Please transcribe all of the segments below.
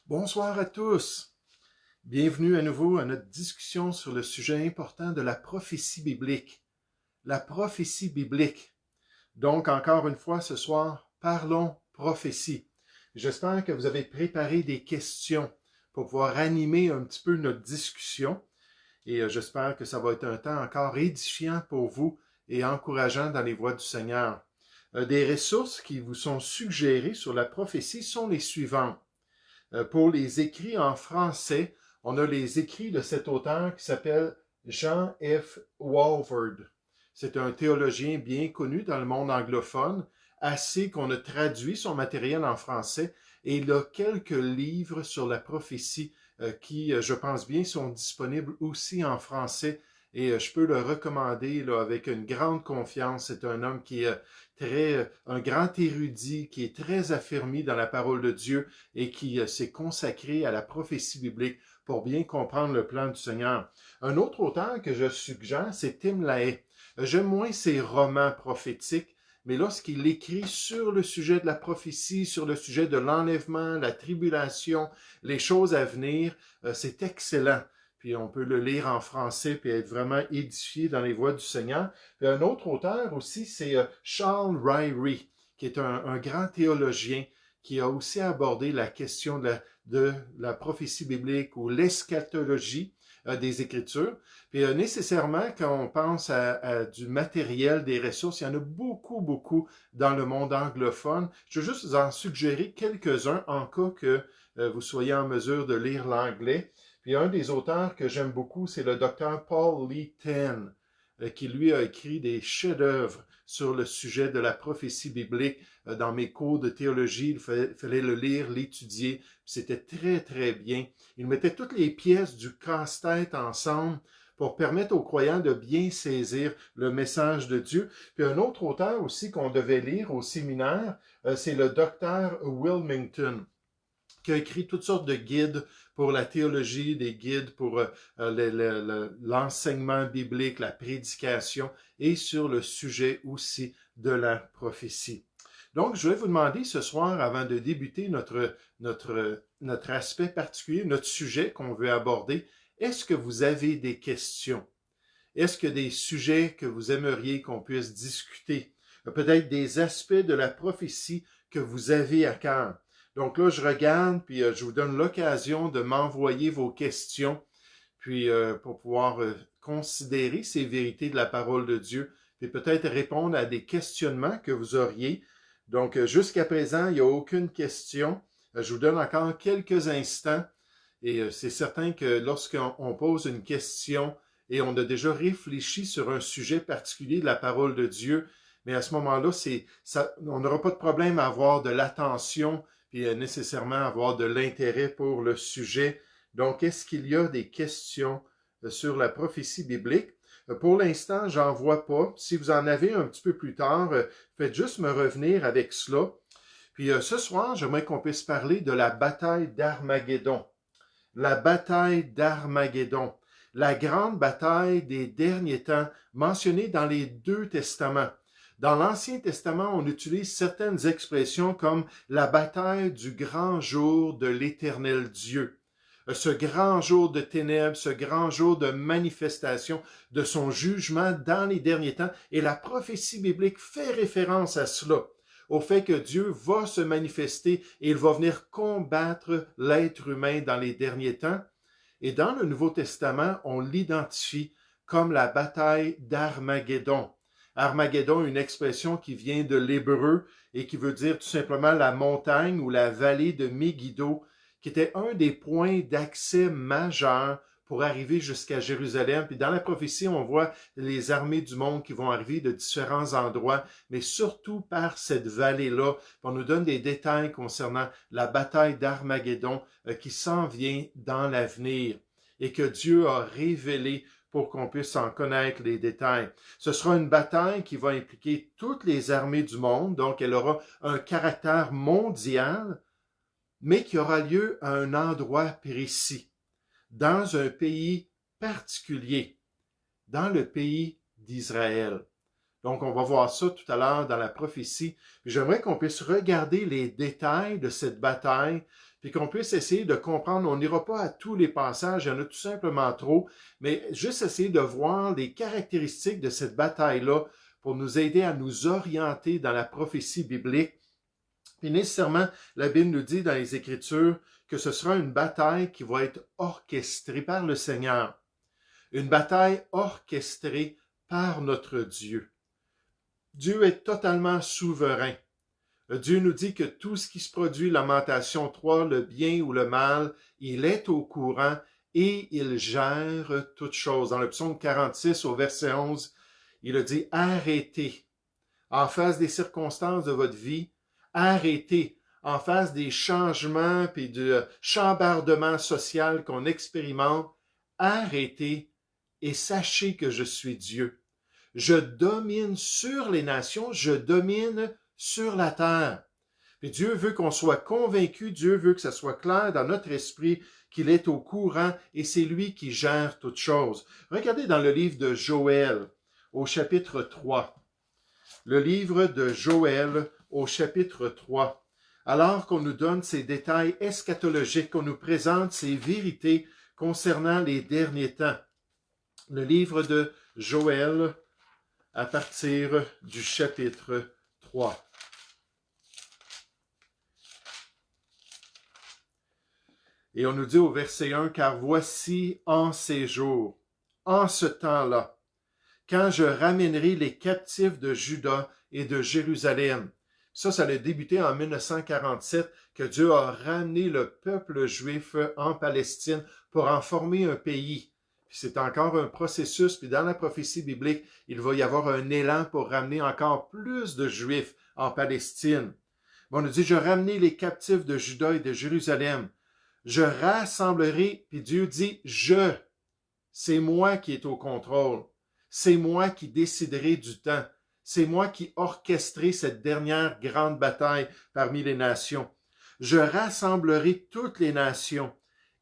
Bonsoir à tous. Bienvenue à nouveau à notre discussion sur le sujet important de la prophétie biblique. La prophétie biblique. Donc, encore une fois, ce soir, parlons prophétie. J'espère que vous avez préparé des questions pour pouvoir animer un petit peu notre discussion. Et j'espère que ça va être un temps encore édifiant pour vous et encourageant dans les voies du Seigneur. Des ressources qui vous sont suggérées sur la prophétie sont les suivantes. Pour les écrits en français, on a les écrits de cet auteur qui s'appelle John F. Walvoord. C'est un théologien bien connu dans le monde anglophone, assez qu'on a traduit son matériel en français, et il a quelques livres sur la prophétie qui, je pense bien, sont disponibles aussi en français. Et je peux le recommander là, avec une grande confiance. C'est un homme qui est un grand érudit, qui est très affermi dans la parole de Dieu et qui s'est consacré à la prophétie biblique pour bien comprendre le plan du Seigneur. Un autre auteur que je suggère, c'est Tim LaHaye. J'aime moins ses romans prophétiques, mais lorsqu'il écrit sur le sujet de la prophétie, sur le sujet de l'enlèvement, la tribulation, les choses à venir, c'est excellent. Puis on peut le lire en français puis être vraiment édifié dans les voies du Seigneur. Puis un autre auteur aussi, c'est Charles Ryrie, qui est un grand théologien qui a aussi abordé la question de la prophétie biblique ou l'eschatologie des Écritures. Puis nécessairement, quand on pense à du matériel, des ressources, il y en a beaucoup, beaucoup dans le monde anglophone. Je veux juste vous en suggérer quelques-uns en cas que vous soyez en mesure de lire l'anglais. Puis un des auteurs que j'aime beaucoup, c'est le docteur Paul Lee Ten, qui lui a écrit des chefs-d'œuvre sur le sujet de la prophétie biblique. Dans mes cours de théologie, il fallait le lire, l'étudier. C'était très, très bien. Il mettait toutes les pièces du casse-tête ensemble pour permettre aux croyants de bien saisir le message de Dieu. Puis un autre auteur aussi qu'on devait lire au séminaire, c'est le docteur Wilmington, qui a écrit toutes sortes de guides pour la théologie, des guides pour l'enseignement biblique, la prédication et sur le sujet aussi de la prophétie. Donc, je vais vous demander ce soir, avant de débuter notre aspect particulier, notre sujet qu'on veut aborder, est-ce que vous avez des questions? Est-ce que des sujets que vous aimeriez qu'on puisse discuter? Peut-être des aspects de la prophétie que vous avez à cœur. Donc là, je regarde, puis je vous donne l'occasion de m'envoyer vos questions, puis pour pouvoir considérer ces vérités de la parole de Dieu, puis peut-être répondre à des questionnements que vous auriez. Donc, jusqu'à présent, il n'y a aucune question. Je vous donne encore quelques instants, et c'est certain que lorsqu'on pose une question et on a déjà réfléchi sur un sujet particulier de la parole de Dieu, mais à ce moment-là, on n'aura pas de problème à avoir de l'attention puis nécessairement avoir de l'intérêt pour le sujet. Donc, est-ce qu'il y a des questions sur la prophétie biblique? Pour l'instant, j'en vois pas. Si vous en avez un petit peu plus tard, faites juste me revenir avec cela. Puis ce soir, j'aimerais qu'on puisse parler de la bataille d'Armageddon. La bataille d'Armageddon. La grande bataille des derniers temps, mentionnée dans les deux testaments. Dans l'Ancien Testament, on utilise certaines expressions comme la bataille du grand jour de l'Éternel Dieu. Ce grand jour de ténèbres, ce grand jour de manifestation de son jugement dans les derniers temps. Et la prophétie biblique fait référence à cela, au fait que Dieu va se manifester et il va venir combattre l'être humain dans les derniers temps. Et dans le Nouveau Testament, on l'identifie comme la bataille d'Armageddon. Armageddon, une expression qui vient de l'hébreu et qui veut dire tout simplement la montagne ou la vallée de Megiddo, qui était un des points d'accès majeurs pour arriver jusqu'à Jérusalem. Puis dans la prophétie, on voit les armées du monde qui vont arriver de différents endroits, mais surtout par cette vallée-là. On nous donne des détails concernant la bataille d'Armageddon qui s'en vient dans l'avenir et que Dieu a révélé pour qu'on puisse en connaître les détails. Ce sera une bataille qui va impliquer toutes les armées du monde, donc elle aura un caractère mondial, mais qui aura lieu à un endroit précis, dans un pays particulier, dans le pays d'Israël. Donc, on va voir ça tout à l'heure dans la prophétie. Puis j'aimerais qu'on puisse regarder les détails de cette bataille, puis qu'on puisse essayer de comprendre. On n'ira pas à tous les passages, il y en a tout simplement trop, mais juste essayer de voir les caractéristiques de cette bataille-là pour nous aider à nous orienter dans la prophétie biblique. Puis nécessairement, la Bible nous dit dans les Écritures que ce sera une bataille qui va être orchestrée par le Seigneur. Une bataille orchestrée par notre Dieu. Dieu est totalement souverain. Dieu nous dit que tout ce qui se produit, Lamentation 3, le bien ou le mal, il est au courant et il gère toutes choses. Dans le psaume 46, au verset 11, il a dit « Arrêtez, en face des circonstances de votre vie, arrêtez, en face des changements et du chambardement social qu'on expérimente, arrêtez et sachez que je suis Dieu. Je domine sur les nations, je domine sur la terre. » Et Dieu veut qu'on soit convaincu, Dieu veut que ça soit clair dans notre esprit qu'il est au courant et c'est lui qui gère toutes choses. Regardez dans le livre de Joël, au chapitre 3. Le livre de Joël, au chapitre 3. Alors qu'on nous donne ces détails eschatologiques, qu'on nous présente ces vérités concernant les derniers temps. Le livre de Joël, à partir du chapitre 3. Et on nous dit au verset 1, « Car voici en ces jours, en ce temps-là, quand je ramènerai les captifs de Juda et de Jérusalem. » Ça a débuté en 1947, que Dieu a ramené le peuple juif en Palestine pour en former un pays. Puis c'est encore un processus, puis dans la prophétie biblique, il va y avoir un élan pour ramener encore plus de Juifs en Palestine. On nous dit, je ramenerai les captifs de Juda et de Jérusalem. Je rassemblerai, puis Dieu dit, c'est moi qui est au contrôle. C'est moi qui déciderai du temps. C'est moi qui orchestrerai cette dernière grande bataille parmi les nations. Je rassemblerai toutes les nations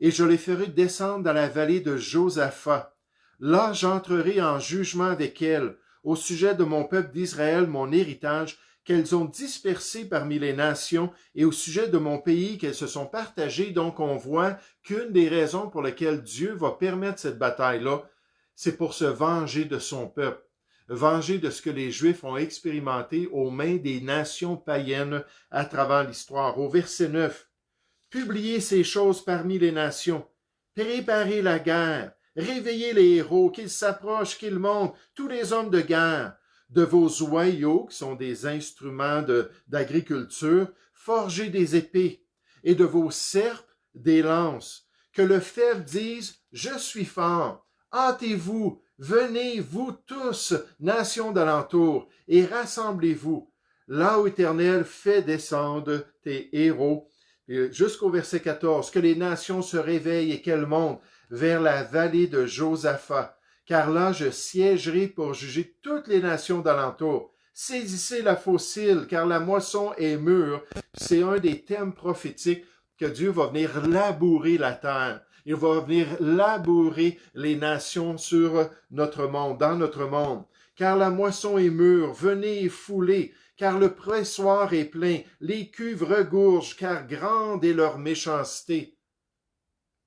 et je les ferai descendre dans la vallée de Josaphat. Là, j'entrerai en jugement avec elles au sujet de mon peuple d'Israël, mon héritage, qu'elles ont dispersé parmi les nations, et au sujet de mon pays qu'elles se sont partagées. Donc, on voit qu'une des raisons pour lesquelles Dieu va permettre cette bataille-là, c'est pour se venger de son peuple, venger de ce que les Juifs ont expérimenté aux mains des nations païennes à travers l'histoire. Au verset 9, « Publiez ces choses parmi les nations, préparez la guerre, réveillez les héros, qu'ils s'approchent, qu'ils montent, tous les hommes de guerre, de vos oyaux, qui sont des instruments d'agriculture, forgez des épées, et de vos serpes des lances. Que le faible dise, je suis fort. Hâtez-vous, venez, vous tous, nations d'alentour, et rassemblez-vous. Là, ô Éternel, fais descendre tes héros. » Jusqu'au verset 14, « Que les nations se réveillent et qu'elles montent vers la vallée de Josaphat. Car là, je siégerai pour juger toutes les nations d'alentour. Saisissez la faucille, car la moisson est mûre. » C'est un des thèmes prophétiques que Dieu va venir labourer la terre. Il va venir labourer les nations sur notre monde, dans notre monde. Car la moisson est mûre, venez et foulez, car le pressoir est plein, les cuves regorgent, car grande est leur méchanceté.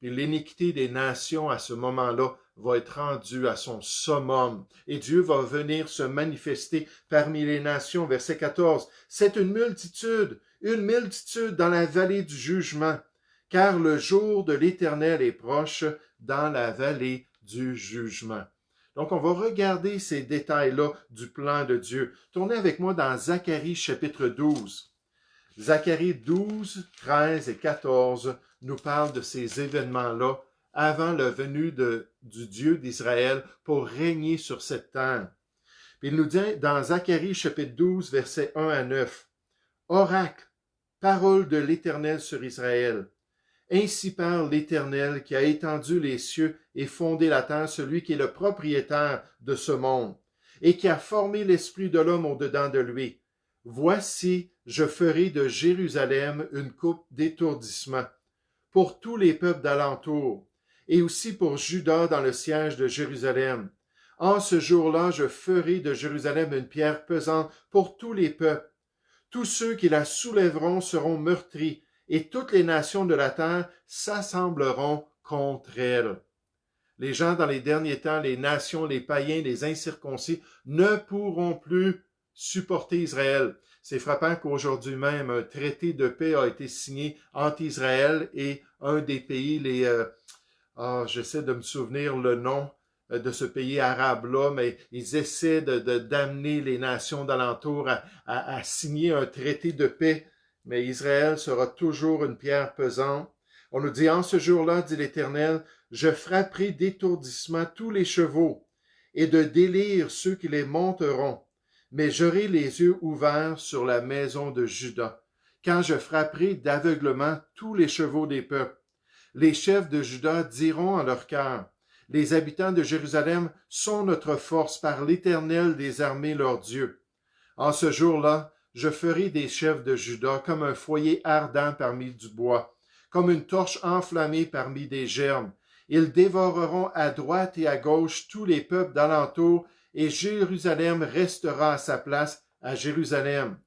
Et l'iniquité des nations à ce moment-là va être rendue à son summum. Et Dieu va venir se manifester parmi les nations. Verset 14. C'est une multitude dans la vallée du jugement, car le jour de l'Éternel est proche dans la vallée du jugement. Donc, on va regarder ces détails-là du plan de Dieu. Tournez avec moi dans Zacharie chapitre 12. Zacharie 12, 13 et 14 nous parlent de ces événements-là avant la venue du Dieu d'Israël pour régner sur cette terre. Puis il nous dit dans Zacharie chapitre 12, versets 1 à 9, « Oracle, parole de l'Éternel sur Israël. Ainsi parle l'Éternel qui a étendu les cieux et fondé la terre, celui qui est le propriétaire de ce monde, et qui a formé l'esprit de l'homme au-dedans de lui. Voici, je ferai de Jérusalem une coupe d'étourdissement pour tous les peuples d'alentour, et aussi pour Juda dans le siège de Jérusalem. En ce jour-là, je ferai de Jérusalem une pierre pesante pour tous les peuples. Tous ceux qui la soulèveront seront meurtris, et toutes les nations de la terre s'assembleront contre elle. Les gens dans les derniers temps, les nations, les païens, les incirconcis, ne pourront plus supporter Israël. C'est frappant qu'aujourd'hui même, un traité de paix a été signé entre Israël et un des pays, j'essaie de me souvenir le nom de ce pays arabe-là, mais ils essaient d'amener les nations d'alentour à signer un traité de paix, mais Israël sera toujours une pierre pesante. On nous dit, en ce jour-là, dit l'Éternel, je frapperai d'étourdissement tous les chevaux et de délire ceux qui les monteront, mais j'aurai les yeux ouverts sur la maison de Juda, quand je frapperai d'aveuglement tous les chevaux des peuples. Les chefs de Juda diront en leur cœur, les habitants de Jérusalem sont notre force par l'Éternel des armées leur Dieu. En ce jour-là, je ferai des chefs de Juda comme un foyer ardent parmi du bois, comme une torche enflammée parmi des gerbes. Ils dévoreront à droite et à gauche tous les peuples d'alentour, et Jérusalem restera à sa place à Jérusalem.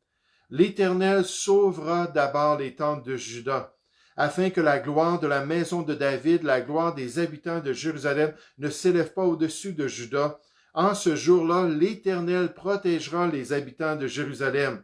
L'Éternel sauvera d'abord les tentes de Juda, afin que la gloire de la maison de David, la gloire des habitants de Jérusalem, ne s'élève pas au-dessus de Juda. En ce jour-là, l'Éternel protégera les habitants de Jérusalem,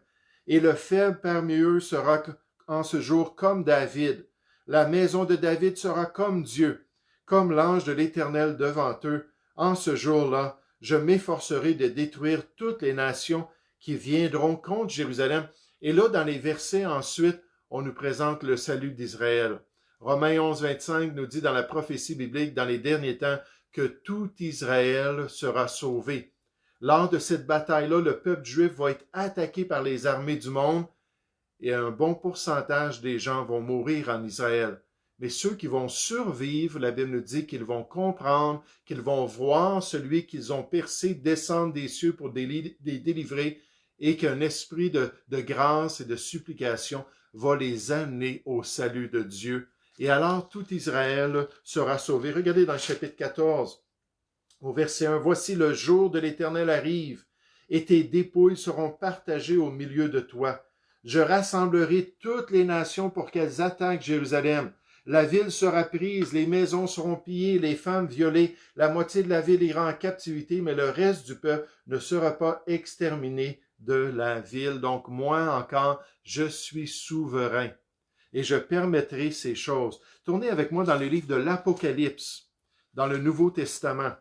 et le faible parmi eux sera en ce jour comme David. La maison de David sera comme Dieu, comme l'ange de l'Éternel devant eux. En ce jour-là, je m'efforcerai de détruire toutes les nations qui viendront contre Jérusalem. Et là, dans les versets ensuite, on nous présente le salut d'Israël. Romains 11, 25 nous dit dans la prophétie biblique, dans les derniers temps, que tout Israël sera sauvé. Lors de cette bataille-là, le peuple juif va être attaqué par les armées du monde et un bon pourcentage des gens vont mourir en Israël. Mais ceux qui vont survivre, la Bible nous dit qu'ils vont comprendre, qu'ils vont voir celui qu'ils ont percé descendre des cieux pour les délivrer et qu'un esprit de grâce et de supplication va les amener au salut de Dieu. Et alors tout Israël sera sauvé. Regardez dans le chapitre 14, au verset 1, « Voici le jour de l'Éternel arrive, et tes dépouilles seront partagées au milieu de toi. Je rassemblerai toutes les nations pour qu'elles attaquent Jérusalem. La ville sera prise, les maisons seront pillées, les femmes violées, la moitié de la ville ira en captivité, mais le reste du peuple ne sera pas exterminé de la ville. Donc moi encore, je suis souverain et je permettrai ces choses. » Tournez avec moi dans le livre de l'Apocalypse, dans le Nouveau Testament,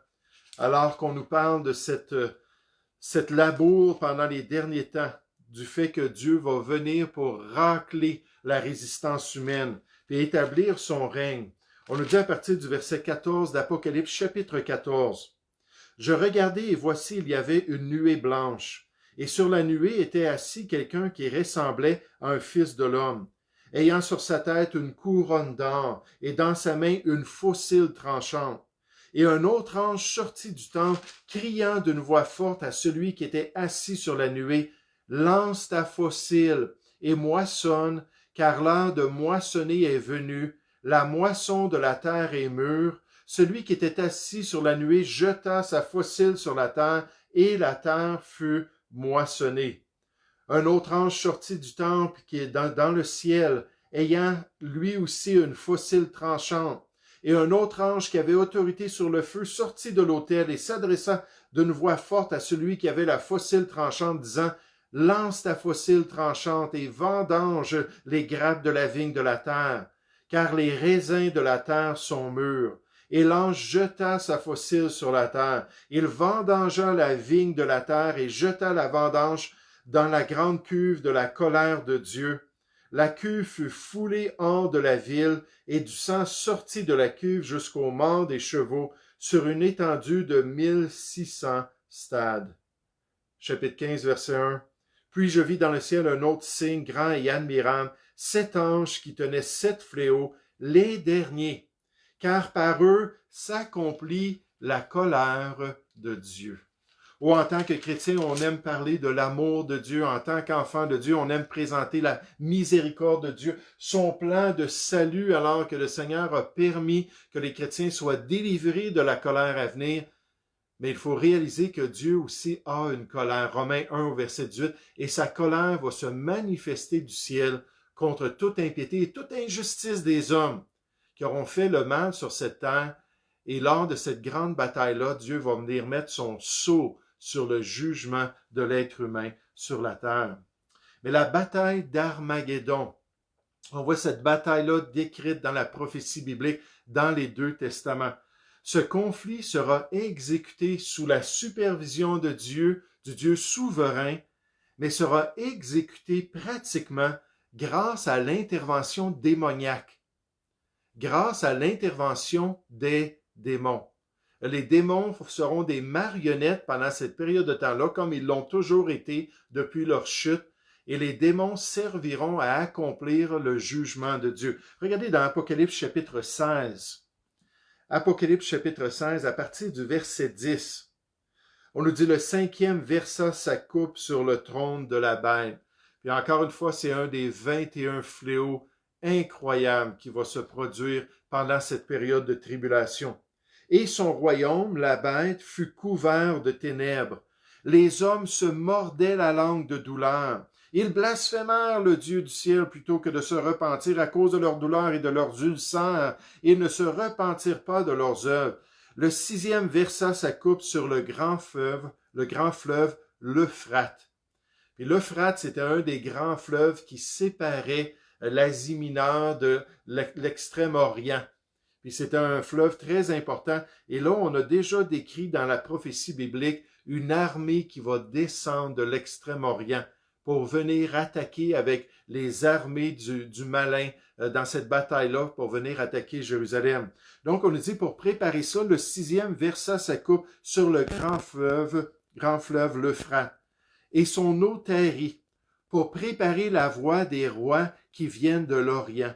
alors qu'on nous parle de cette labour pendant les derniers temps, du fait que Dieu va venir pour racler la résistance humaine et établir son règne. On nous dit à partir du verset 14 d'Apocalypse, chapitre 14. « Je regardai et voici, il y avait une nuée blanche, et sur la nuée était assis quelqu'un qui ressemblait à un fils de l'homme, ayant sur sa tête une couronne d'or, et dans sa main une faucille tranchante. Et un autre ange sortit du temple, criant d'une voix forte à celui qui était assis sur la nuée, « Lance ta faucille et moissonne, car l'heure de moissonner est venue, la moisson de la terre est mûre. » Celui qui était assis sur la nuée jeta sa faucille sur la terre, et la terre fut moissonnée. Un autre ange sortit du temple qui est dans le ciel, ayant lui aussi une faucille tranchante. Et un autre ange qui avait autorité sur le feu sortit de l'autel et s'adressa d'une voix forte à celui qui avait la faucille tranchante, disant, « Lance ta faucille tranchante et vendange les grappes de la vigne de la terre, car les raisins de la terre sont mûrs. » Et l'ange jeta sa faucille sur la terre. Il vendangea la vigne de la terre et jeta la vendange dans la grande cuve de la colère de Dieu. La cuve fut foulée hors de la ville, et du sang sortit de la cuve jusqu'au mort des chevaux, sur une étendue de 1600 stades. Chapitre 15, verset 1. Puis je vis dans le ciel un autre signe grand et admirable, 7 anges qui tenaient 7 fléaux, les derniers, car par eux s'accomplit la colère de Dieu. Ou en tant que chrétien, on aime parler de l'amour de Dieu. En tant qu'enfant de Dieu, on aime présenter la miséricorde de Dieu, son plan de salut, alors que le Seigneur a permis que les chrétiens soient délivrés de la colère à venir. Mais il faut réaliser que Dieu aussi a une colère. Romains 1 au verset 18, et sa colère va se manifester du ciel contre toute impiété et toute injustice des hommes qui auront fait le mal sur cette terre. Et lors de cette grande bataille-là, Dieu va venir mettre son sceau sur le jugement de l'être humain sur la terre. Mais la bataille d'Armageddon, on voit cette bataille-là décrite dans la prophétie biblique dans les deux testaments. Ce conflit sera exécuté sous la supervision de Dieu, du Dieu souverain, mais sera exécuté pratiquement grâce à l'intervention démoniaque, grâce à l'intervention des démons. Les démons seront des marionnettes pendant cette période de temps-là, comme ils l'ont toujours été depuis leur chute, et les démons serviront à accomplir le jugement de Dieu. Regardez dans Apocalypse chapitre 16. Apocalypse chapitre 16, à partir du verset 10. On nous dit, le 5e versa sa coupe sur le trône de la bête. Puis encore une fois, c'est un des 21 fléaux incroyables qui va se produire pendant cette période de tribulation. Et son royaume, la bête, fut couvert de ténèbres. Les hommes se mordaient la langue de douleur. Ils blasphémèrent le Dieu du ciel plutôt que de se repentir à cause de leur douleur et de leurs ulcères. Ils ne se repentirent pas de leurs œuvres. Le 6e versa sa coupe sur le grand fleuve l'Euphrate. Et l'Euphrate, c'était un des grands fleuves qui séparait l'Asie mineure de l'extrême-orient. Puis c'était un fleuve très important. Et là, on a déjà décrit dans la prophétie biblique une armée qui va descendre de l'extrême-orient pour venir attaquer avec les armées du malin dans cette bataille-là, pour venir attaquer Jérusalem. Donc, on nous dit, pour préparer ça, le 6e versa sa coupe sur le grand fleuve l'Euphrate, et son eau tarit, pour préparer la voie des rois qui viennent de l'Orient.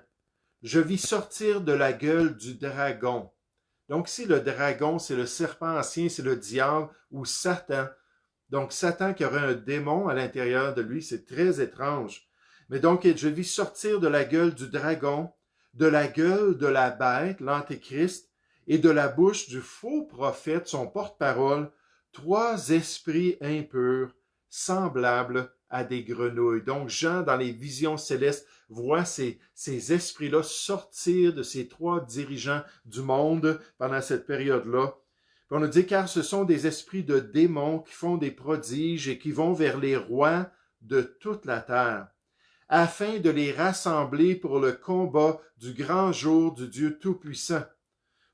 Je vis sortir de la gueule du dragon. Donc, ici, le dragon, c'est le serpent ancien, c'est le diable ou Satan. Donc, Satan qui aurait un démon à l'intérieur de lui, c'est très étrange. Mais donc, je vis sortir de la gueule du dragon, de la gueule de la bête, l'Antéchrist, et de la bouche du faux prophète, son porte-parole, 3 esprits impurs, semblables à des grenouilles. Donc, Jean, dans les visions célestes, voit ces esprits-là sortir de ces 3 dirigeants du monde pendant cette période-là. On nous dit, car ce sont des esprits de démons qui font des prodiges et qui vont vers les rois de toute la terre, afin de les rassembler pour le combat du grand jour du Dieu Tout-Puissant.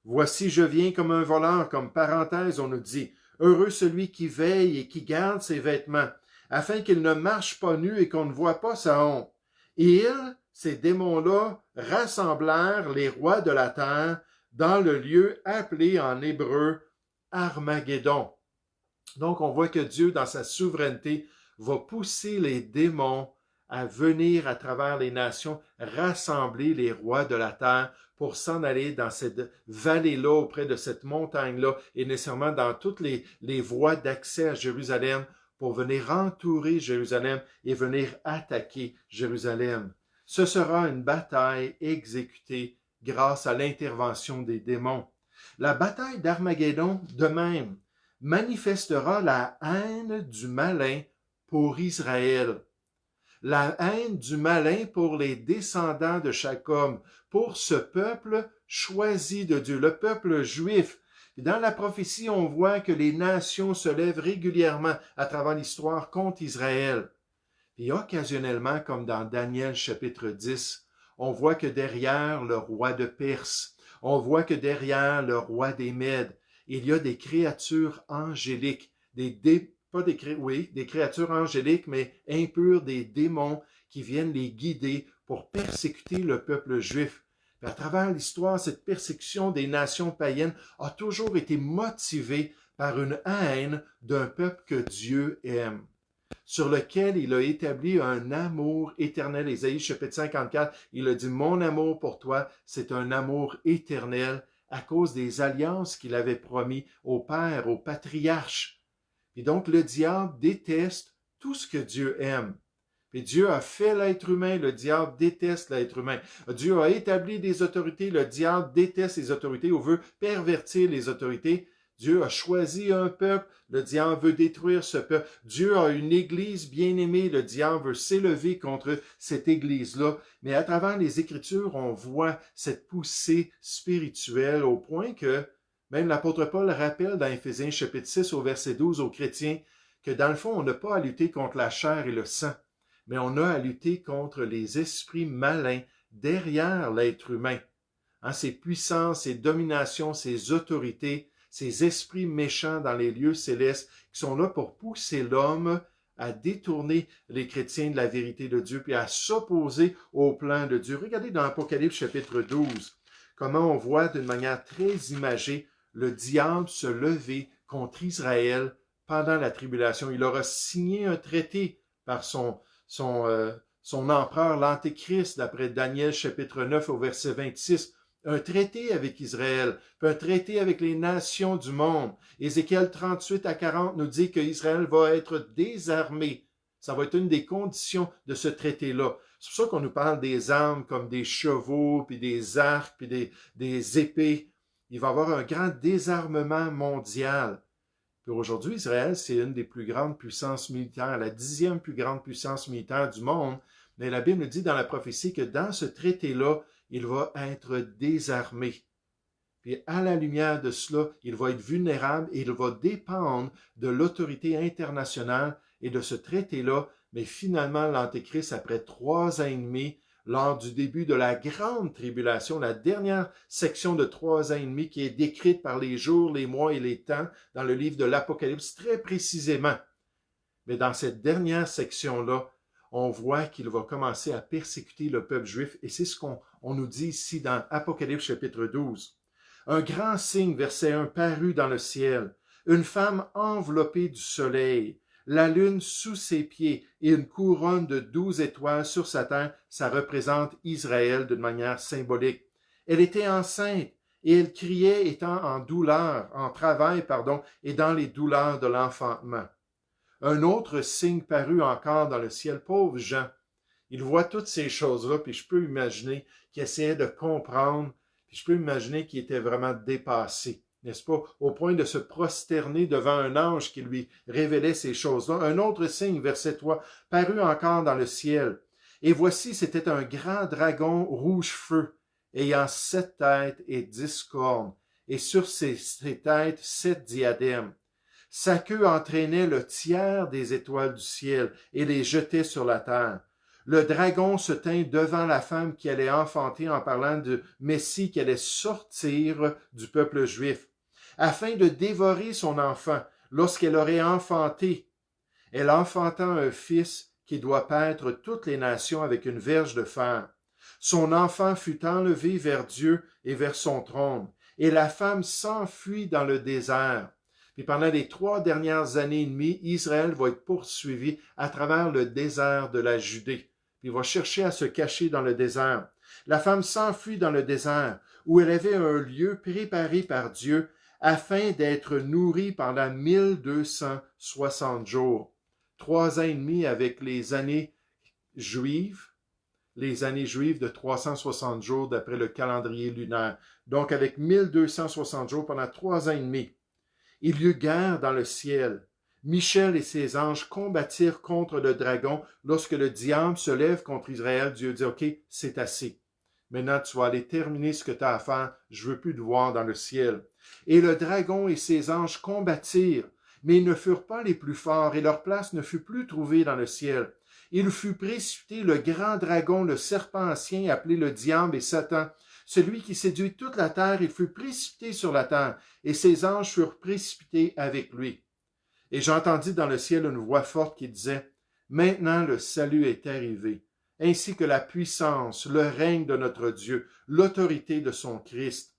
Voici, je viens comme un voleur, comme parenthèse, on nous dit, heureux celui qui veille et qui garde ses vêtements, afin qu'il ne marche pas nu et qu'on ne voit pas sa honte. Et ils, ces démons-là, rassemblèrent les rois de la terre dans le lieu appelé en hébreu Armageddon. Donc, on voit que Dieu, dans sa souveraineté, va pousser les démons à venir à travers les nations, rassembler les rois de la terre pour s'en aller dans cette vallée-là, auprès de cette montagne-là, et nécessairement dans toutes les voies d'accès à Jérusalem, pour venir entourer Jérusalem et venir attaquer Jérusalem. Ce sera une bataille exécutée grâce à l'intervention des démons. La bataille d'Armageddon, de même, manifestera la haine du malin pour Israël, la haine du malin pour les descendants de Jacob, pour ce peuple choisi de Dieu, le peuple juif. Et dans la prophétie, on voit que les nations se lèvent régulièrement à travers l'histoire contre Israël. Et occasionnellement, comme dans Daniel chapitre 10, on voit que derrière le roi de Perse, on voit que derrière le roi des Mèdes, il y a des créatures angéliques, des créatures angéliques, mais impures, des démons qui viennent les guider pour persécuter le peuple juif. À travers l'histoire, cette persécution des nations païennes a toujours été motivée par une haine d'un peuple que Dieu aime, sur lequel il a établi un amour éternel. Ésaïe chapitre 54, il a dit, mon amour pour toi, c'est un amour éternel à cause des alliances qu'il avait promis aux pères, aux patriarches. Et donc, le diable déteste tout ce que Dieu aime. Et Dieu a fait l'être humain, le diable déteste l'être humain. Dieu a établi des autorités, le diable déteste les autorités ou veut pervertir les autorités. Dieu a choisi un peuple, le diable veut détruire ce peuple. Dieu a une église bien-aimée, le diable veut s'élever contre cette église-là. Mais à travers les Écritures, on voit cette poussée spirituelle au point que même l'apôtre Paul rappelle dans Éphésiens chapitre 6 au verset 12 aux chrétiens que dans le fond, on n'a pas à lutter contre la chair et le sang, mais on a à lutter contre les esprits malins derrière l'être humain. Ces puissances, ces dominations, ces autorités, ces esprits méchants dans les lieux célestes qui sont là pour pousser l'homme à détourner les chrétiens de la vérité de Dieu puis à s'opposer au plan de Dieu. Regardez dans Apocalypse chapitre 12, comment on voit d'une manière très imagée le diable se lever contre Israël pendant la tribulation. Il aura signé un traité par son empereur, l'Antéchrist, d'après Daniel chapitre 9 au verset 26, un traité avec Israël, puis un traité avec les nations du monde. Ézéchiel 38 à 40 nous dit qu'Israël va être désarmé. Ça va être une des conditions de ce traité-là. C'est pour ça qu'on nous parle des armes comme des chevaux, puis des arcs, puis des épées. Il va y avoir un grand désarmement mondial. Puis aujourd'hui, Israël, c'est une des plus grandes puissances militaires, la 10e plus grande puissance militaire du monde. Mais la Bible nous dit dans la prophétie que dans ce traité-là, il va être désarmé. Puis à la lumière de cela, il va être vulnérable et il va dépendre de l'autorité internationale et de ce traité-là. Mais finalement, l'Antéchrist, après 3 ans et demi, lors du début de la grande tribulation, la dernière section de 3 ans et demi qui est décrite par les jours, les mois et les temps dans le livre de l'Apocalypse très précisément. Mais dans cette dernière section-là, on voit qu'il va commencer à persécuter le peuple juif et c'est ce qu'on nous dit ici dans Apocalypse chapitre 12. Un grand signe, verset 1, parut dans le ciel, une femme enveloppée du soleil, la lune sous ses pieds et une couronne de 12 étoiles sur sa tête. Ça représente Israël d'une manière symbolique. Elle était enceinte et elle criait étant en douleur, en travail, et dans les douleurs de l'enfantement. Un autre signe parut encore dans le ciel. Pauvre Jean, il voit toutes ces choses-là, puis je peux imaginer qu'il essayait de comprendre, puis je peux imaginer qu'il était vraiment dépassé, n'est-ce pas, au point de se prosterner devant un ange qui lui révélait ces choses-là. Un autre signe, verset 3, parut encore dans le ciel. Et voici, c'était un grand dragon rouge-feu, ayant 7 têtes et 10 cornes, et sur ces têtes 7 diadèmes. Sa queue entraînait le tiers des étoiles du ciel et les jetait sur la terre. Le dragon se tint devant la femme qui allait enfanter en parlant de Messie qui allait sortir du peuple juif, afin de dévorer son enfant lorsqu'elle aurait enfanté. Elle enfanta un fils qui doit paître toutes les nations avec une verge de fer. Son enfant fut enlevé vers Dieu et vers son trône, et la femme s'enfuit dans le désert. Puis pendant les 3 dernières années et demie, Israël va être poursuivi à travers le désert de la Judée. Puis il va chercher à se cacher dans le désert. La femme s'enfuit dans le désert, où elle avait un lieu préparé par Dieu afin d'être nourrie pendant 1260 jours. 3 ans et demi avec les années juives de 360 jours d'après le calendrier lunaire. Donc avec 1260 jours pendant 3 ans et demi. Il y eut guerre dans le ciel. Michel et ses anges combattirent contre le dragon. Lorsque le diable se lève contre Israël, Dieu dit, OK, c'est assez. Maintenant, tu vas aller terminer ce que tu as à faire. Je veux plus te voir dans le ciel. Et le dragon et ses anges combattirent, mais ils ne furent pas les plus forts et leur place ne fut plus trouvée dans le ciel. Il fut précipité le grand dragon, le serpent ancien, appelé le diable et Satan, celui qui séduit toute la terre, il fut précipité sur la terre, et ses anges furent précipités avec lui. Et j'entendis dans le ciel une voix forte qui disait, « Maintenant le salut est arrivé, ainsi que la puissance, le règne de notre Dieu, l'autorité de son Christ.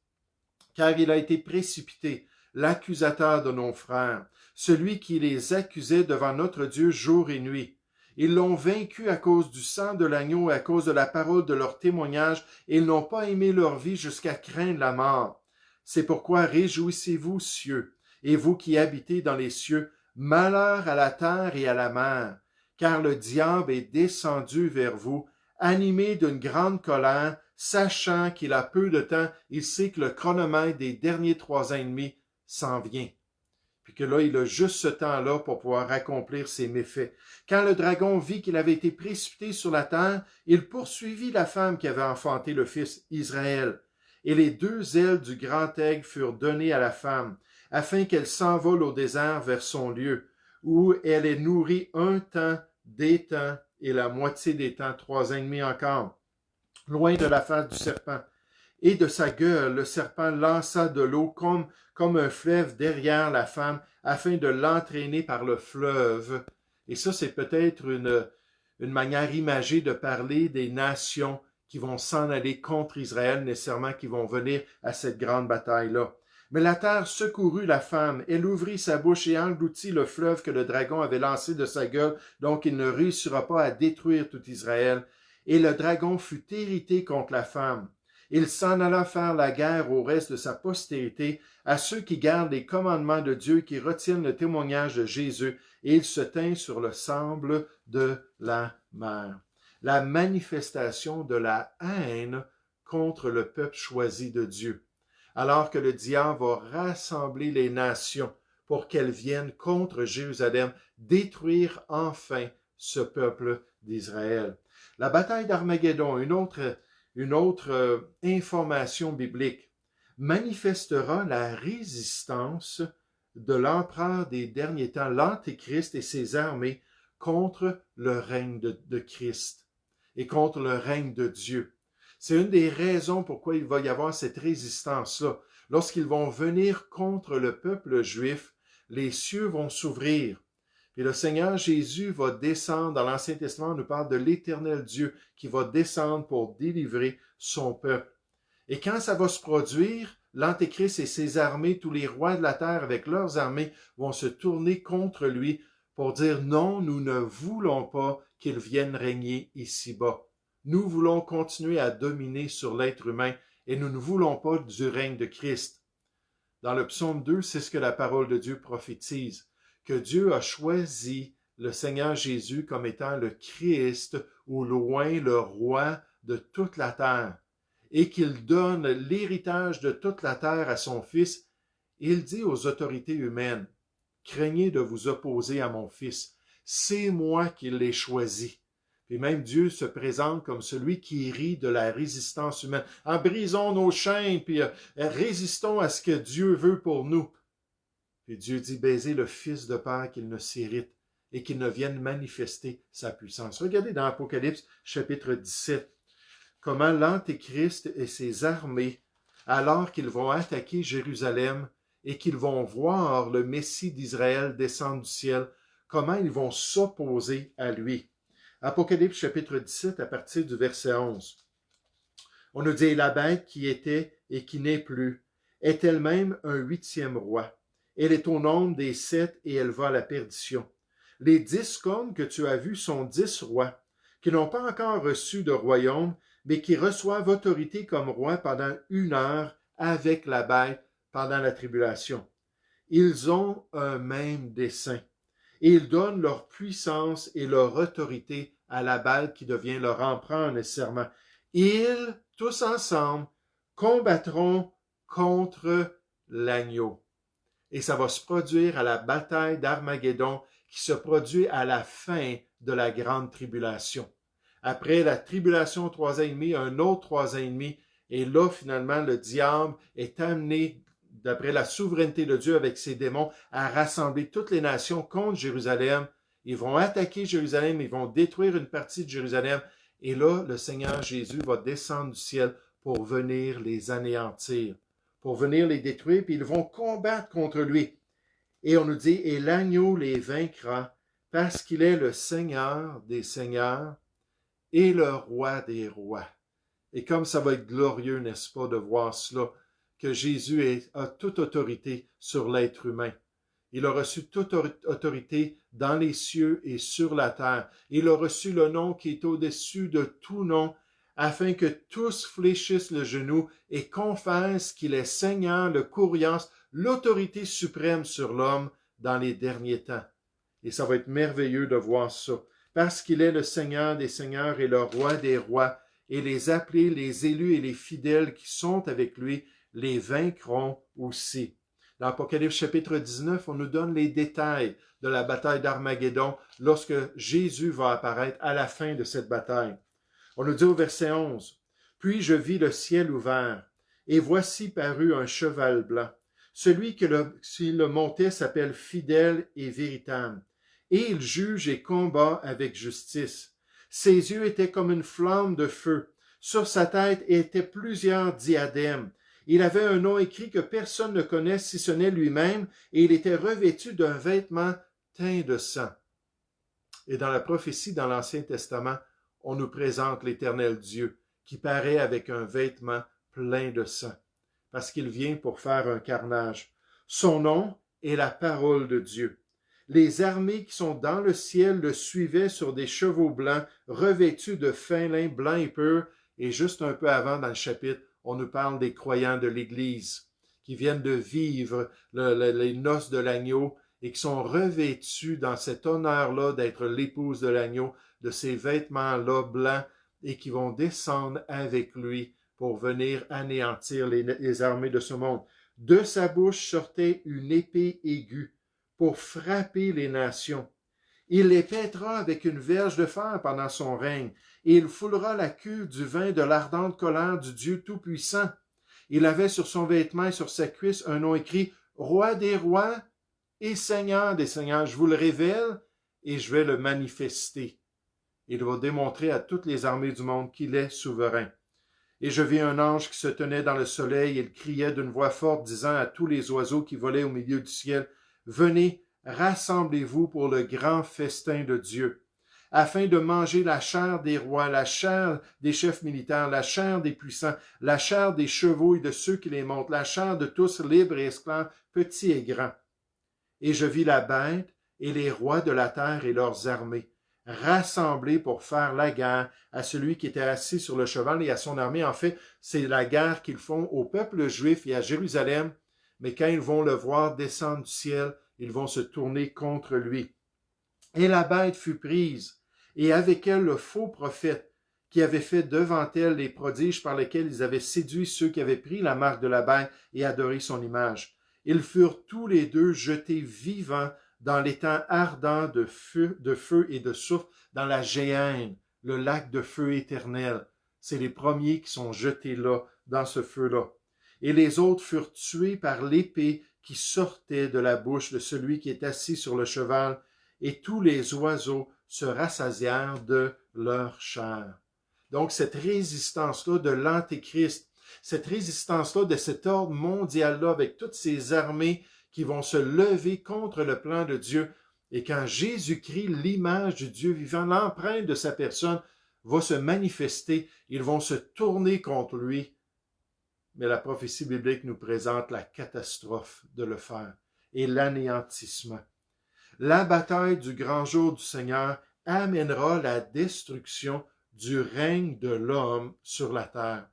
Car il a été précipité, l'accusateur de nos frères, celui qui les accusait devant notre Dieu jour et nuit. Ils l'ont vaincu à cause du sang de l'agneau et à cause de la parole de leur témoignage, et ils n'ont pas aimé leur vie jusqu'à craindre la mort. C'est pourquoi réjouissez-vous, cieux, et vous qui habitez dans les cieux, malheur à la terre et à la mer, car le diable est descendu vers vous, animé d'une grande colère, sachant qu'il a peu de temps, il sait que le chronomètre des derniers 3 ans et demi, s'en vient. Puis que là, il a juste ce temps-là pour pouvoir accomplir ses méfaits. Quand le dragon vit qu'il avait été précipité sur la terre, il poursuivit la femme qui avait enfanté le fils Israël. Et les deux ailes du grand aigle furent données à la femme, afin qu'elle s'envole au désert vers son lieu, où elle est nourrie un temps, des temps, et la moitié des temps, 3 ans et demi encore, loin de la face du serpent. Et de sa gueule, le serpent lança de l'eau comme un fleuve derrière la femme, afin de l'entraîner par le fleuve. Et ça, c'est peut-être une manière imagée de parler des nations qui vont s'en aller contre Israël, nécessairement qui vont venir à cette grande bataille-là. Mais la terre secourut la femme, elle ouvrit sa bouche et engloutit le fleuve que le dragon avait lancé de sa gueule, donc il ne réussira pas à détruire tout Israël. Et le dragon fut irrité contre la femme. Il s'en alla faire la guerre au reste de sa postérité, à ceux qui gardent les commandements de Dieu, qui retiennent le témoignage de Jésus, et il se tint sur le sable de la mer. La manifestation de la haine contre le peuple choisi de Dieu, alors que le diable va rassembler les nations pour qu'elles viennent contre Jérusalem, détruire enfin ce peuple d'Israël. La bataille d'Armageddon, une autre information biblique, manifestera la résistance de l'empereur des derniers temps, l'Antéchrist et ses armées, contre le règne de Christ et contre le règne de Dieu. C'est une des raisons pourquoi il va y avoir cette résistance-là. Lorsqu'ils vont venir contre le peuple juif, les cieux vont s'ouvrir. Puis le Seigneur Jésus va descendre, dans l'Ancien Testament, on nous parle de l'Éternel Dieu qui va descendre pour délivrer son peuple. Et quand ça va se produire, l'Antéchrist et ses armées, tous les rois de la terre avec leurs armées, vont se tourner contre lui pour dire non, nous ne voulons pas qu'il vienne régner ici-bas. Nous voulons continuer à dominer sur l'être humain et nous ne voulons pas du règne de Christ. Dans le psaume 2, c'est ce que la parole de Dieu prophétise, que Dieu a choisi le Seigneur Jésus comme étant le Christ, au loin le roi de toute la terre, et qu'il donne l'héritage de toute la terre à son Fils. Il dit aux autorités humaines, craignez de vous opposer à mon Fils, c'est moi qui l'ai choisi. Et même Dieu se présente comme celui qui rit de la résistance humaine. En brisons nos chaînes, puis résistons à ce que Dieu veut pour nous. Et Dieu dit, baisez le Fils de Père qu'il ne s'irrite et qu'il ne vienne manifester sa puissance. Regardez dans Apocalypse chapitre 17, comment l'Antéchrist et ses armées, alors qu'ils vont attaquer Jérusalem et qu'ils vont voir le Messie d'Israël descendre du ciel, comment ils vont s'opposer à lui. Apocalypse chapitre 17 à partir du verset 11. On nous dit, la bête qui était et qui n'est plus est elle-même un 8e roi. Elle est au nombre des 7 et elle va à la perdition. Les 10 cornes que tu as vues sont 10 rois, qui n'ont pas encore reçu de royaume, mais qui reçoivent autorité comme rois pendant 1 heure avec la bête pendant la tribulation. Ils ont un même dessein. Et ils donnent leur puissance et leur autorité à la bête qui devient leur empereur nécessairement. Ils, tous ensemble, combattront contre l'agneau. Et ça va se produire à la bataille d'Armageddon qui se produit à la fin de la grande tribulation. Après la tribulation 3 ans et demi, un autre 3 ans et demi, et là, finalement, le diable est amené, d'après la souveraineté de Dieu avec ses démons, à rassembler toutes les nations contre Jérusalem. Ils vont attaquer Jérusalem, ils vont détruire une partie de Jérusalem. Et là, le Seigneur Jésus va descendre du ciel pour venir les anéantir, pour venir les détruire, puis ils vont combattre contre lui. Et on nous dit, et l'agneau les vaincra, parce qu'il est le Seigneur des seigneurs et le roi des rois. Et comme ça va être glorieux, n'est-ce pas, de voir cela, que Jésus a toute autorité sur l'être humain. Il a reçu toute autorité dans les cieux et sur la terre. Il a reçu le nom qui est au-dessus de tout nom, afin que tous fléchissent le genou et confessent qu'il est Seigneur, le Kurios, l'autorité suprême sur l'homme dans les derniers temps. Et ça va être merveilleux de voir ça, parce qu'il est le Seigneur des seigneurs et le roi des rois, et les appelés, les élus et les fidèles qui sont avec lui les vaincront aussi. Dans Apocalypse chapitre 19, on nous donne les détails de la bataille d'Armageddon lorsque Jésus va apparaître à la fin de cette bataille. On nous dit au verset 11, « Puis je vis le ciel ouvert, et voici parut un cheval blanc. Celui qui le montait s'appelle fidèle et véritable, et il juge et combat avec justice. Ses yeux étaient comme une flamme de feu. Sur sa tête étaient plusieurs diadèmes. Il avait un nom écrit que personne ne connaît si ce n'est lui-même, et il était revêtu d'un vêtement teint de sang. » Et dans la prophétie dans l'Ancien Testament, on nous présente l'Éternel Dieu, qui paraît avec un vêtement plein de sang, parce qu'il vient pour faire un carnage. Son nom est la parole de Dieu. Les armées qui sont dans le ciel le suivaient sur des chevaux blancs, revêtus de fin lin blanc et pur, et juste un peu avant dans le chapitre, on nous parle des croyants de l'Église, qui viennent de vivre les noces de l'agneau, et qui sont revêtus dans cet honneur-là d'être l'épouse de l'agneau, de ces vêtements-là blancs, et qui vont descendre avec lui pour venir anéantir les armées de ce monde. De sa bouche sortait une épée aiguë pour frapper les nations. Il les pètera avec une verge de fer pendant son règne, et il foulera la cuve du vin de l'ardente colère du Dieu Tout-Puissant. Il avait sur son vêtement et sur sa cuisse un nom écrit « Roi des rois et Seigneur des seigneurs ». Je vous le révèle et je vais le manifester. Il va démontrer à toutes les armées du monde qu'il est souverain. Et je vis un ange qui se tenait dans le soleil, et il criait d'une voix forte, disant à tous les oiseaux qui volaient au milieu du ciel, « Venez, rassemblez-vous pour le grand festin de Dieu, afin de manger la chair des rois, la chair des chefs militaires, la chair des puissants, la chair des chevaux et de ceux qui les montent, la chair de tous libres et esclaves, petits et grands. Et je vis la bête et les rois de la terre et leurs armées, rassemblés pour faire la guerre à celui qui était assis sur le cheval et à son armée. En fait, c'est la guerre qu'ils font au peuple juif et à Jérusalem, mais quand ils vont le voir descendre du ciel, ils vont se tourner contre lui. Et la bête fut prise, et avec elle le faux prophète, qui avait fait devant elle les prodiges par lesquels ils avaient séduit ceux qui avaient pris la marque de la bête et adoré son image. Ils furent tous les deux jetés vivants dans l'étang ardent de feu et de soufre, dans la Géhenne, le lac de feu éternel. C'est les premiers qui sont jetés là, dans ce feu-là. Et les autres furent tués par l'épée qui sortait de la bouche de celui qui est assis sur le cheval, et tous les oiseaux se rassasièrent de leur chair. Donc, cette résistance-là de l'Antéchrist, cette résistance-là de cet ordre mondial-là, avec toutes ces armées qui vont se lever contre le plan de Dieu. Et quand Jésus-Christ, l'image du Dieu vivant, l'empreinte de sa personne, va se manifester, ils vont se tourner contre lui. Mais la prophétie biblique nous présente la catastrophe de le faire et l'anéantissement. La bataille du grand jour du Seigneur amènera la destruction du règne de l'homme sur la terre.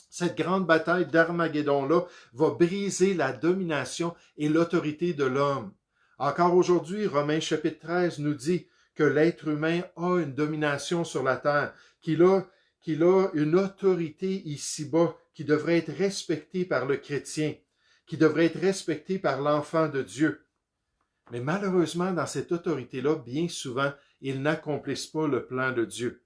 Cette grande bataille d'Armageddon-là va briser la domination et l'autorité de l'homme. Encore aujourd'hui, Romains chapitre 13 nous dit que l'être humain a une domination sur la terre, qu'il a une autorité ici-bas qui devrait être respectée par le chrétien, qui devrait être respectée par l'enfant de Dieu. Mais malheureusement, dans cette autorité-là, bien souvent, ils n'accomplissent pas le plan de Dieu.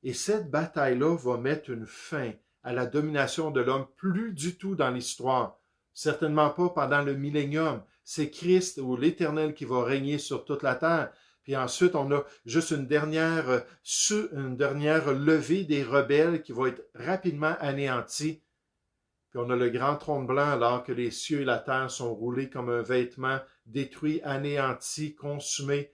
Et cette bataille-là va mettre une fin à la domination de l'homme, plus du tout dans l'histoire. Certainement pas pendant le millénium. C'est Christ ou l'Éternel qui va régner sur toute la terre. Puis ensuite, on a juste une dernière levée des rebelles qui va être rapidement anéantie. Puis on a le grand trône blanc alors que les cieux et la terre sont roulés comme un vêtement, détruits, anéantis, consumés.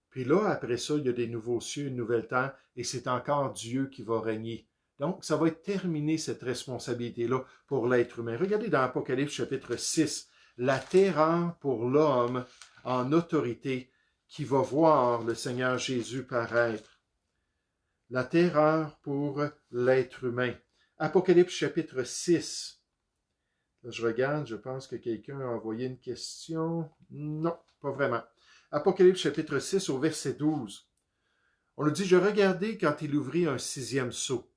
Puis là, après ça, il y a des nouveaux cieux, une nouvelle terre, et c'est encore Dieu qui va régner. Donc, ça va être terminé, cette responsabilité-là, pour l'être humain. Regardez dans Apocalypse chapitre 6, la terreur pour l'homme en autorité qui va voir le Seigneur Jésus paraître. La terreur pour l'être humain. Apocalypse chapitre 6. Là, je regarde, je pense que quelqu'un a envoyé une question. Non, pas vraiment. Apocalypse chapitre 6 au verset 12. On nous dit, « Je regardai quand il ouvrit un 6e sceau.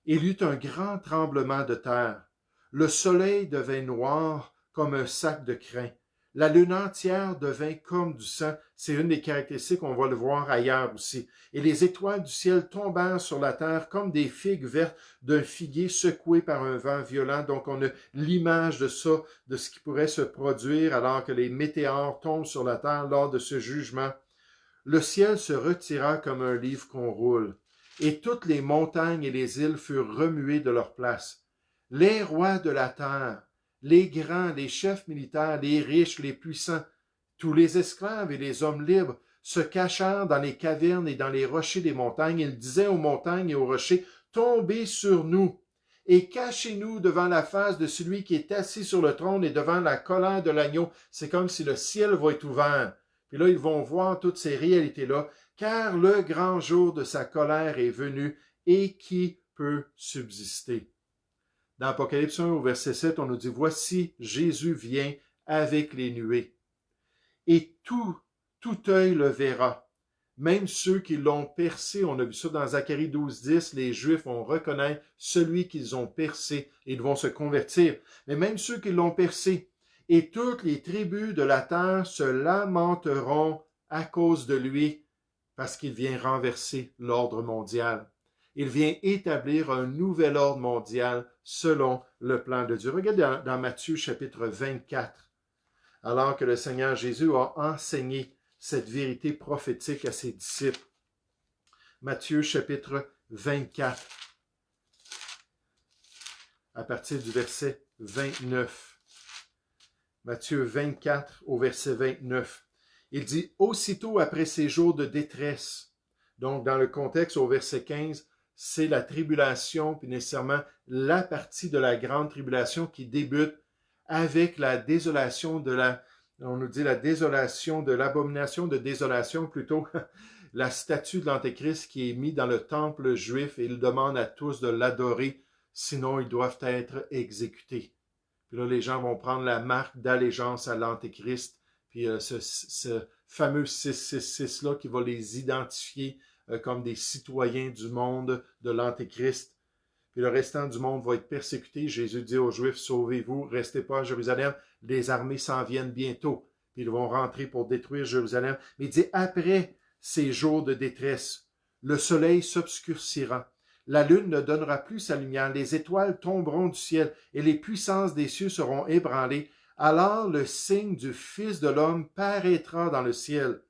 Il y eut un grand tremblement de terre. Le soleil devint noir comme un sac de crin. La lune entière devint comme du sang. C'est une des caractéristiques, on va le voir ailleurs aussi. Et les étoiles du ciel tombèrent sur la terre comme des figues vertes d'un figuier secoué par un vent violent. Donc on a l'image de ça, de ce qui pourrait se produire alors que les météores tombent sur la terre lors de ce jugement. Le ciel se retira comme un livre qu'on roule, et toutes les montagnes et les îles furent remuées de leur place. Les rois de la terre, les grands, les chefs militaires, les riches, les puissants, tous les esclaves et les hommes libres se cachèrent dans les cavernes et dans les rochers des montagnes. Ils disaient aux montagnes et aux rochers, « Tombez sur nous et cachez-nous devant la face de celui qui est assis sur le trône et devant la colère de l'agneau. » C'est comme si le ciel va être ouvert. Puis là, ils vont voir toutes ces réalités-là, car le grand jour de sa colère est venu, et qui peut subsister? Dans Apocalypse 1, au verset 7, on nous dit, « Voici, Jésus vient avec les nuées, et tout œil le verra, même ceux qui l'ont percé. » On a vu ça dans Zacharie 12, 10, les Juifs vont reconnaître celui qu'ils ont percé, et ils vont se convertir. Mais même ceux qui l'ont percé, et toutes les tribus de la terre se lamenteront à cause de lui, parce qu'il vient renverser l'ordre mondial. Il vient établir un nouvel ordre mondial selon le plan de Dieu. Regardez dans Matthieu chapitre 24, alors que le Seigneur Jésus a enseigné cette vérité prophétique à ses disciples. Matthieu chapitre 24, à partir du verset 29. Matthieu 24 au verset 29. Il dit, « Aussitôt après ces jours de détresse », donc dans le contexte au verset 15, c'est la tribulation, puis nécessairement la partie de la grande tribulation qui débute avec la désolation on nous dit la désolation de l'abomination de désolation, plutôt la statue de l'Antéchrist qui est mise dans le temple juif et il demande à tous de l'adorer, sinon ils doivent être exécutés. Puis là, les gens vont prendre la marque d'allégeance à l'Antéchrist, puis ce fameux 666-là qui va les identifier comme des citoyens du monde de l'Antéchrist. Puis le restant du monde va être persécuté. Jésus dit aux Juifs, « Sauvez-vous, restez pas à Jérusalem, les armées s'en viennent bientôt. » Puis ils vont rentrer pour détruire Jérusalem. Mais il dit, après ces jours de détresse, le soleil s'obscurcira. La lune ne donnera plus sa lumière, les étoiles tomberont du ciel et les puissances des cieux seront ébranlées. Alors le signe du Fils de l'homme paraîtra dans le ciel.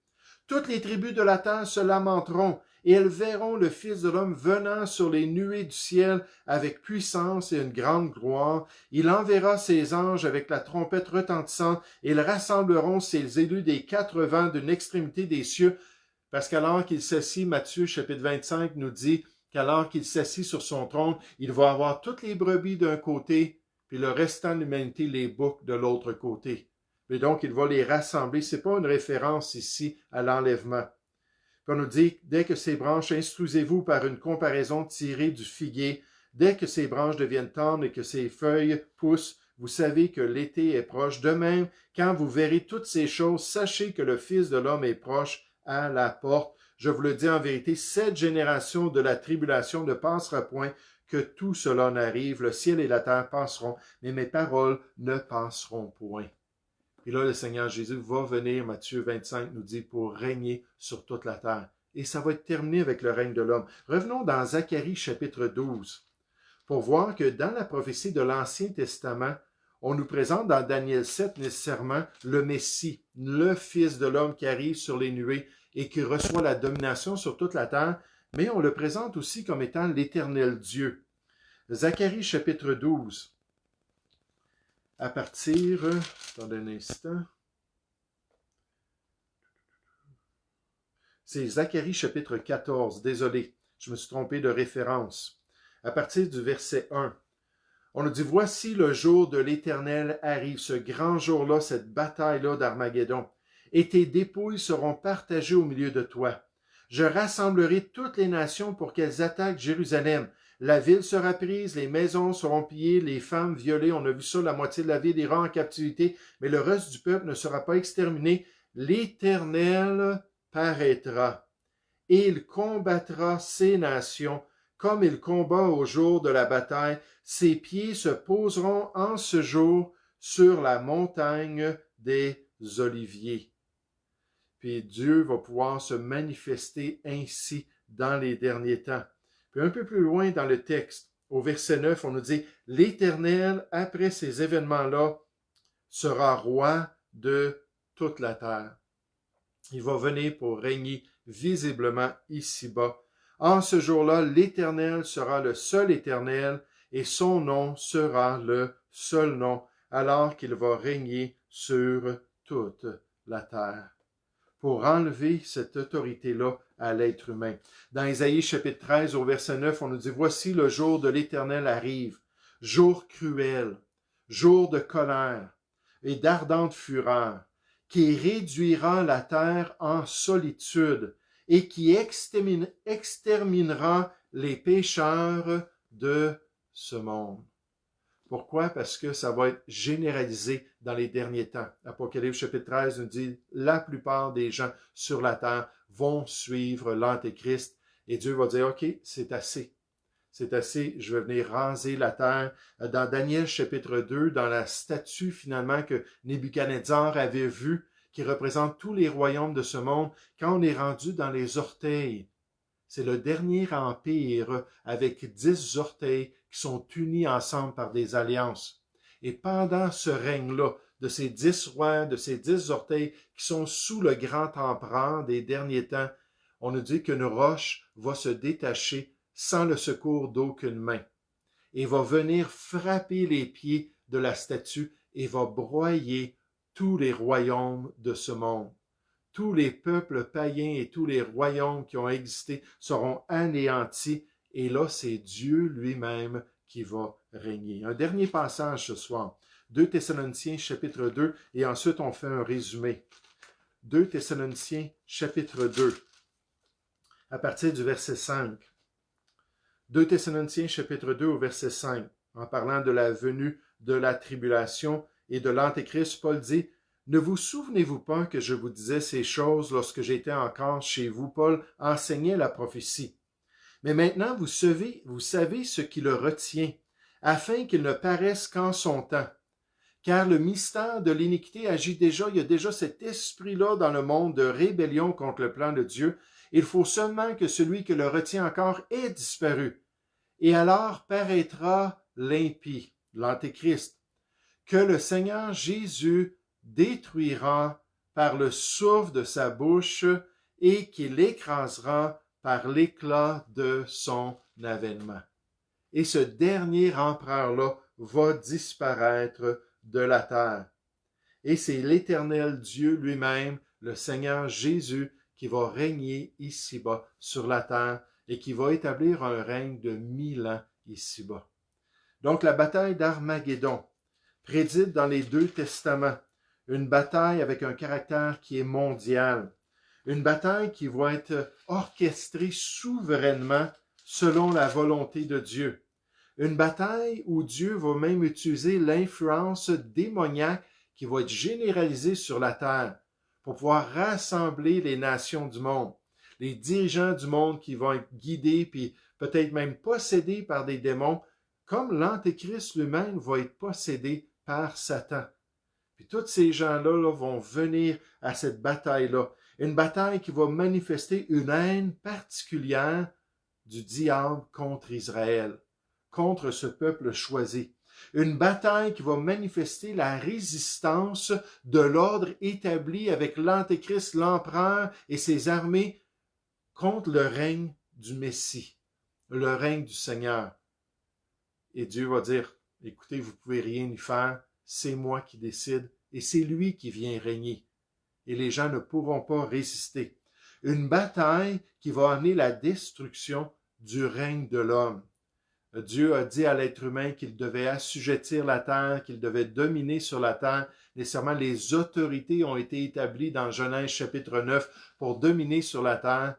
Toutes les tribus de la terre se lamenteront et elles verront le Fils de l'homme venant sur les nuées du ciel avec puissance et une grande gloire. Il enverra ses anges avec la trompette retentissante et ils rassembleront ses élus des quatre vents d'une extrémité des cieux. Parce qu'alors qu'il s'assit, Matthieu chapitre 25 nous dit qu'alors qu'il s'assit sur son trône, il va avoir toutes les brebis d'un côté, puis le restant de l'humanité, les boucs de l'autre côté. Et donc, il va les rassembler. Ce n'est pas une référence ici à l'enlèvement. Puis on nous dit, dès que ces branches, instruisez-vous par une comparaison tirée du figuier, dès que ces branches deviennent tendres et que ces feuilles poussent, vous savez que l'été est proche. De même, quand vous verrez toutes ces choses, sachez que le Fils de l'homme est proche à la porte. Je vous le dis en vérité, cette génération de la tribulation ne passera point, que tout cela n'arrive. Le ciel et la terre passeront, mais mes paroles ne passeront point. Et là, le Seigneur Jésus va venir, Matthieu 25 nous dit, pour régner sur toute la terre. Et ça va être terminé avec le règne de l'homme. Revenons dans Zacharie chapitre 12, pour voir que dans la prophétie de l'Ancien Testament, on nous présente dans Daniel 7 nécessairement le Messie, le Fils de l'homme qui arrive sur les nuées et qui reçoit la domination sur toute la terre, mais on le présente aussi comme étant l'Éternel Dieu. Zacharie chapitre 12. À partir, attendez un instant, c'est Zacharie chapitre 14, désolé, je me suis trompé de référence. À partir du verset 1, on nous dit, « Voici le jour de l'Éternel arrive, ce grand jour-là, cette bataille-là d'Armageddon, et tes dépouilles seront partagées au milieu de toi. Je rassemblerai toutes les nations pour qu'elles attaquent Jérusalem. La ville sera prise, les maisons seront pillées, les femmes violées. » On a vu ça, la moitié de la ville ira en captivité, mais le reste du peuple ne sera pas exterminé. L'Éternel paraîtra, et il combattra ces nations, comme il combat au jour de la bataille. Ses pieds se poseront en ce jour sur la montagne des Oliviers. Puis Dieu va pouvoir se manifester ainsi dans les derniers temps. Puis un peu plus loin dans le texte, au verset 9, on nous dit « L'Éternel, après ces événements-là, sera roi de toute la terre. » Il va venir pour régner visiblement ici-bas. En ce jour-là, l'Éternel sera le seul Éternel et son nom sera le seul nom, alors qu'il va régner sur toute la terre. Pour enlever cette autorité-là à l'être humain. Dans Ésaïe chapitre 13 au verset 9, on nous dit « Voici le jour de l'Éternel arrive, jour cruel, jour de colère et d'ardente fureur, qui réduira la terre en solitude et qui exterminera les pécheurs de ce monde. » Pourquoi? Parce que ça va être généralisé dans les derniers temps. Apocalypse chapitre 13 nous dit « La plupart des gens sur la terre vont suivre l'Antéchrist. » Et Dieu va dire « OK, c'est assez. C'est assez, je vais venir raser la terre. » Dans Daniel chapitre 2, dans la statue finalement que Nebuchadnezzar avait vue, qui représente tous les royaumes de ce monde, quand on est rendu dans les orteils, c'est le dernier empire avec 10 orteils qui sont unis ensemble par des alliances. Et pendant ce règne-là, de ces 10 rois, de ces 10 orteils qui sont sous le grand empereur des derniers temps, on nous dit qu'une roche va se détacher sans le secours d'aucune main et va venir frapper les pieds de la statue et va broyer tous les royaumes de ce monde. Tous les peuples païens et tous les royaumes qui ont existé seront anéantis. Et là, c'est Dieu lui-même qui va régner. Un dernier passage ce soir. 2 Thessaloniciens chapitre 2 et ensuite on fait un résumé. 2 Thessaloniciens chapitre 2 à partir du verset 5. 2 Thessaloniciens chapitre 2 au verset 5. En parlant de la venue de la tribulation et de l'Antéchrist, Paul dit « Ne vous souvenez-vous pas que je vous disais ces choses lorsque j'étais encore chez vous? » Paul enseignait la prophétie. « Mais maintenant, vous savez ce qui le retient, afin qu'il ne paraisse qu'en son temps. Car le mystère de l'iniquité agit déjà, il y a déjà cet esprit-là dans le monde de rébellion contre le plan de Dieu. Il faut seulement que celui qui le retient encore ait disparu. Et alors paraîtra l'impie, l'Antéchrist, que le Seigneur Jésus détruira par le souffle de sa bouche et qu'il écrasera par l'éclat de son avènement. » Et ce dernier empereur-là va disparaître de la terre. Et c'est l'Éternel Dieu lui-même, le Seigneur Jésus, qui va régner ici-bas sur la terre et qui va établir un règne de 1000 ans ici-bas. Donc la bataille d'Armageddon, prédite dans les 2 testaments, une bataille avec un caractère qui est mondial, une bataille qui va être orchestrée souverainement selon la volonté de Dieu, une bataille où Dieu va même utiliser l'influence démoniaque qui va être généralisée sur la terre pour pouvoir rassembler les nations du monde, les dirigeants du monde qui vont être guidés puis peut-être même possédés par des démons, comme l'Antéchrist lui-même va être possédé par Satan. Puis tous ces gens-là vont venir à cette bataille-là. Une bataille qui va manifester une haine particulière du diable contre Israël, contre ce peuple choisi. Une bataille qui va manifester la résistance de l'ordre établi avec l'Antéchrist, l'empereur et ses armées contre le règne du Messie, le règne du Seigneur. Et Dieu va dire, écoutez, vous pouvez rien y faire, c'est moi qui décide et c'est lui qui vient régner. Et les gens ne pourront pas résister. Une bataille qui va amener la destruction du règne de l'homme. Dieu a dit à l'être humain qu'il devait assujettir la terre, qu'il devait dominer sur la terre. Nécessairement, les autorités ont été établies dans Genèse chapitre 9 pour dominer sur la terre.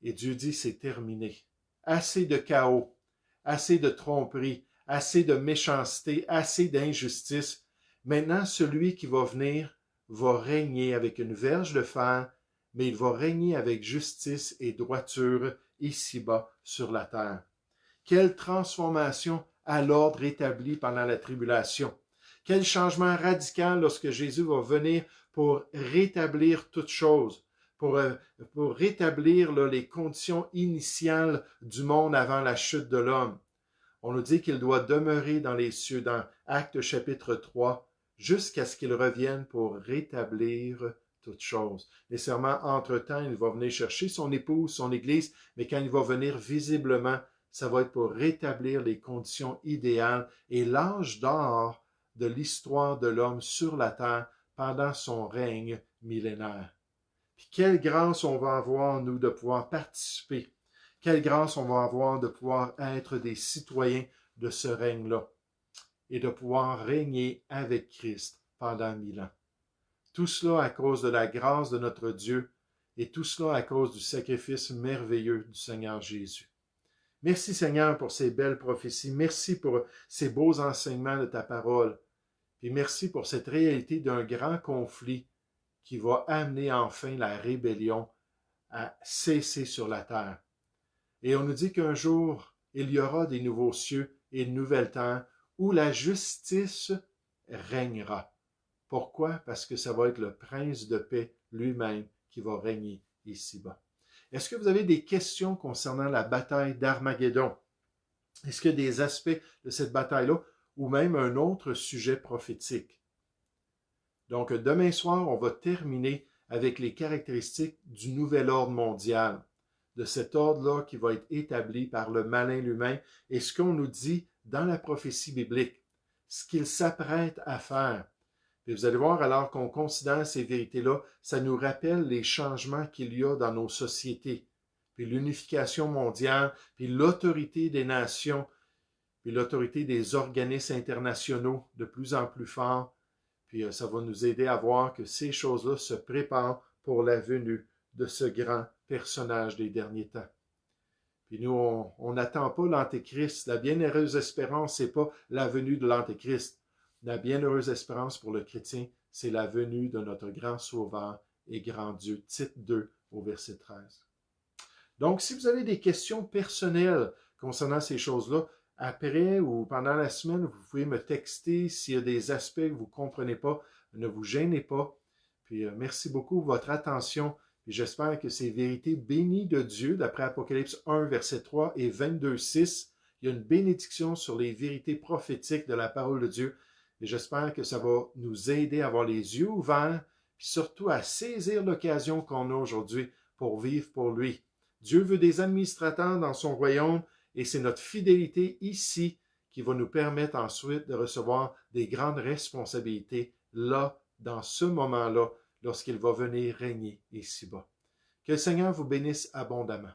Et Dieu dit, c'est terminé. Assez de chaos, assez de tromperie, assez de méchanceté, assez d'injustice. Maintenant, celui qui va venir va régner avec une verge de fer, mais il va régner avec justice et droiture ici-bas sur la terre. Quelle transformation à l'ordre établi pendant la tribulation. Quel changement radical lorsque Jésus va venir pour rétablir toutes choses, pour, pour rétablir là, les conditions initiales du monde avant la chute de l'homme. On nous dit qu'il doit demeurer dans les cieux, dans Actes chapitre 3, jusqu'à ce qu'il revienne pour rétablir toutes choses. Nécessairement, entre-temps, il va venir chercher son épouse, son Église, mais quand il va venir visiblement, ça va être pour rétablir les conditions idéales et l'âge d'or de l'histoire de l'homme sur la terre pendant son règne millénaire. Puis quelle grâce on va avoir, nous, de pouvoir participer. Quelle grâce on va avoir de pouvoir être des citoyens de ce règne-là et de pouvoir régner avec Christ pendant 1000 ans. Tout cela à cause de la grâce de notre Dieu et tout cela à cause du sacrifice merveilleux du Seigneur Jésus. Merci Seigneur pour ces belles prophéties. Merci pour ces beaux enseignements de ta parole. Et merci pour cette réalité d'un grand conflit qui va amener enfin la rébellion à cesser sur la terre. Et on nous dit qu'un jour, il y aura des nouveaux cieux et une nouvelle terre où la justice régnera. Pourquoi? Parce que ça va être le prince de paix lui-même qui va régner ici-bas. Est-ce que vous avez des questions concernant la bataille d'Armageddon? Est-ce qu'il y a des aspects de cette bataille-là ou même un autre sujet prophétique? Donc, demain soir, on va terminer avec les caractéristiques du nouvel ordre mondial, de cet ordre-là qui va être établi par le malin lui-même et ce qu'on nous dit dans la prophétie biblique, ce qu'il s'apprête à faire. Et vous allez voir, alors qu'on considère ces vérités-là, ça nous rappelle les changements qu'il y a dans nos sociétés, puis l'unification mondiale, puis l'autorité des nations, puis l'autorité des organismes internationaux de plus en plus forts. Puis ça va nous aider à voir que ces choses-là se préparent pour la venue de ce grand personnage des derniers temps. Puis nous, on n'attend pas l'Antéchrist. La bienheureuse espérance, c'est pas la venue de l'Antéchrist. La bienheureuse espérance pour le chrétien, c'est la venue de notre grand Sauveur et grand Dieu. Tite 2 au verset 13. Donc, si vous avez des questions personnelles concernant ces choses-là, après ou pendant la semaine, vous pouvez me texter s'il y a des aspects que vous ne comprenez pas. Ne vous gênez pas. Puis, merci beaucoup pour votre attention. Et j'espère que ces vérités bénies de Dieu, d'après Apocalypse 1, verset 3 et 22, 6, il y a une bénédiction sur les vérités prophétiques de la parole de Dieu. Et j'espère que ça va nous aider à avoir les yeux ouverts, puis surtout à saisir l'occasion qu'on a aujourd'hui pour vivre pour lui. Dieu veut des administrateurs dans son royaume et c'est notre fidélité ici qui va nous permettre ensuite de recevoir des grandes responsabilités là, dans ce moment-là, lorsqu'il va venir régner ici-bas. Que le Seigneur vous bénisse abondamment.